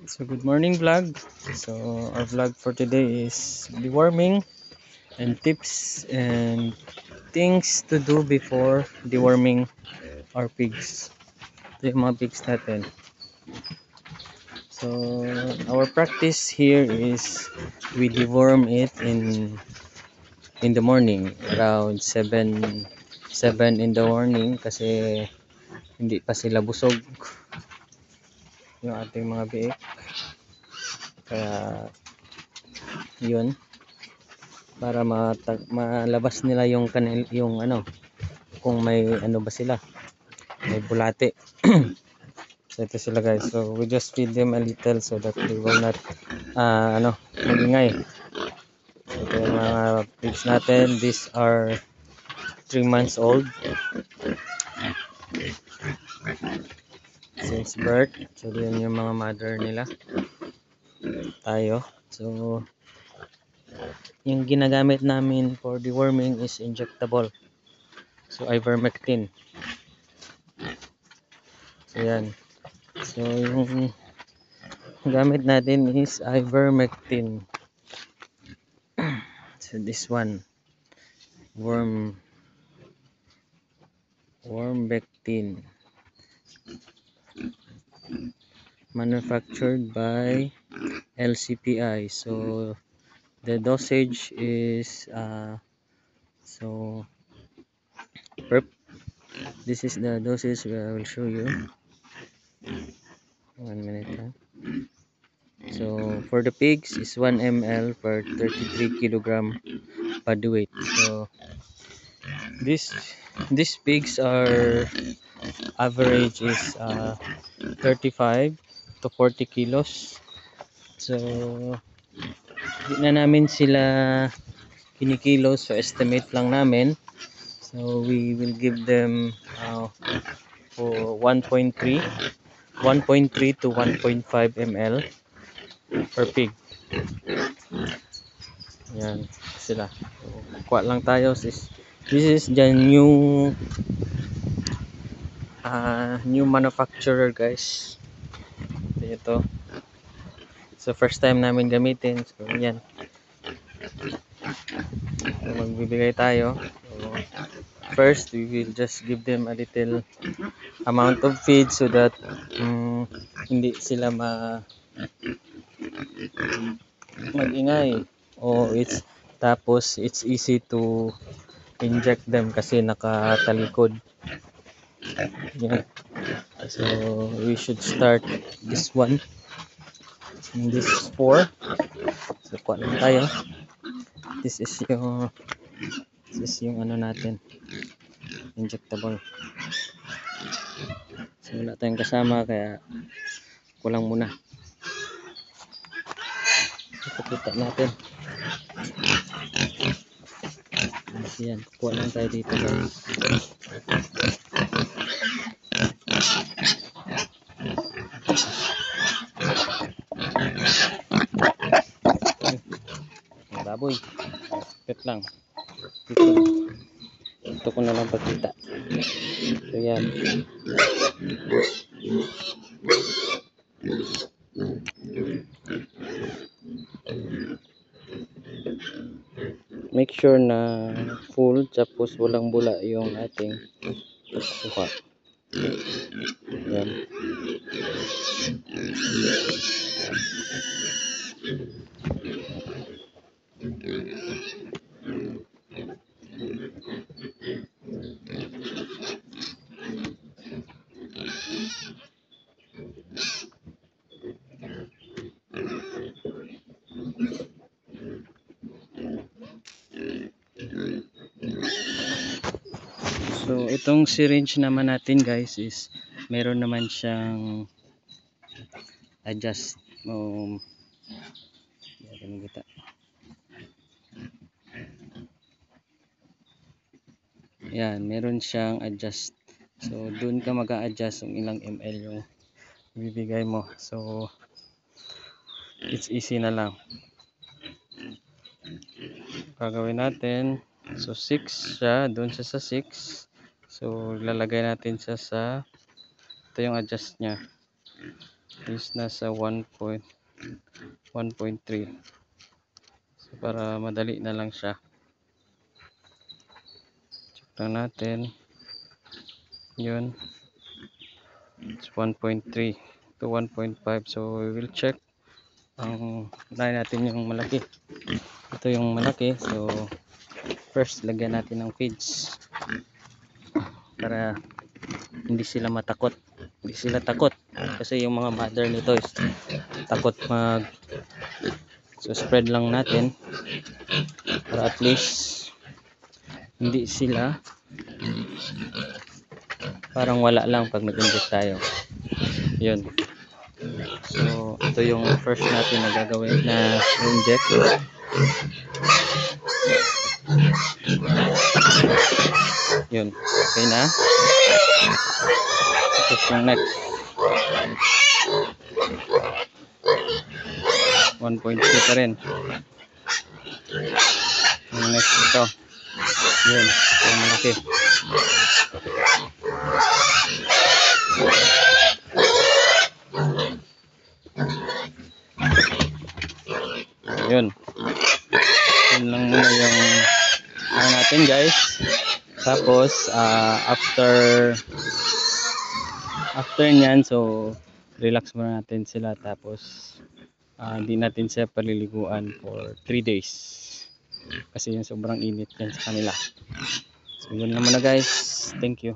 So good morning vlog. So our vlog for today is deworming and tips and things to do before deworming our pigs. Ito yung mga pigs natin. So our practice here is we deworm it in the morning around 7 in the morning kasi hindi pa sila busog yung ating mga biik. Kaya yun, para malabas nila yung yung ano, kung may ano ba sila, may bulate. So ito sila guys, so we just feed them a little so that they will not magingay. So ito yung mga pigs natin. These are 3 months old since birth. So yun yung mga mother nila. Tayo, so yung ginagamit namin for deworming is injectable, so ivermectin. So yan, so yung gamit natin is ivermectin. So this one, wormbectin, manufactured by LCPI. So the dosage is so this is the dosage I will show you. 1 minute lang. So for the pigs is 1 ml per 33 kilogram body weight. So these pigs are average is 35 to 40 kilos. So di na namin sila kinikilos, so estimate lang namin. So we will give them for 1.3 to 1.5 ml per pig. Yan sila. So, kuha lang tayo. This is the new manufacturer guys. Ito. So first time namin gamitin. So yan. So, magbibigay tayo. So, first we will just give them a little amount of feed so that hindi sila magingay. Tapos it's easy to inject them kasi nakatalikod. Yan. So we should start this one and this 4. So kuha lang tayo. This is yung ano natin, injectable. So wala tayong kasama kaya kulang muna. Ipakita natin. Yan, kuha lang tayo dito guys. Baboy, pet lang ito ko na lang pakita. So yan, make sure na full tapos walang bula yung ating kuha. Yan. So itong syringe naman natin guys is meron naman siyang adjust kita. Yan, meron siyang adjust. So doon ka mag-a-adjust kung ilang ml yung bibigay mo. So it's easy na lang. Gagawin natin, so 6 siya, doon siya sa 6. So lalagay natin siya sa, ito yung adjust niya. is nasa 1.3. So para madali na lang siya, check lang natin. Yun, it's 1.3 to 1.5. So we will check ang unahin natin yung malaki. Ito yung malaki. So first lagyan natin ng feeds para hindi sila matakot. Hindi sila takot kasi yung mga mother nito is takot mag, so spread lang natin para at least hindi sila parang wala lang pag nag-inject tayo. Yun. So ito yung first natin na gagawin na inject. Yun, okay na. Tapos yung next 1.2 pa rin. Yung next ito, yun, yung malaki. Yun, yun lang muna yung natin guys. Tapos after nyan, so relax muna natin sila. Tapos hindi natin siya paliliguan for 3 days kasi yung sobrang init yan sa kanila. So yun lang muna guys, thank you.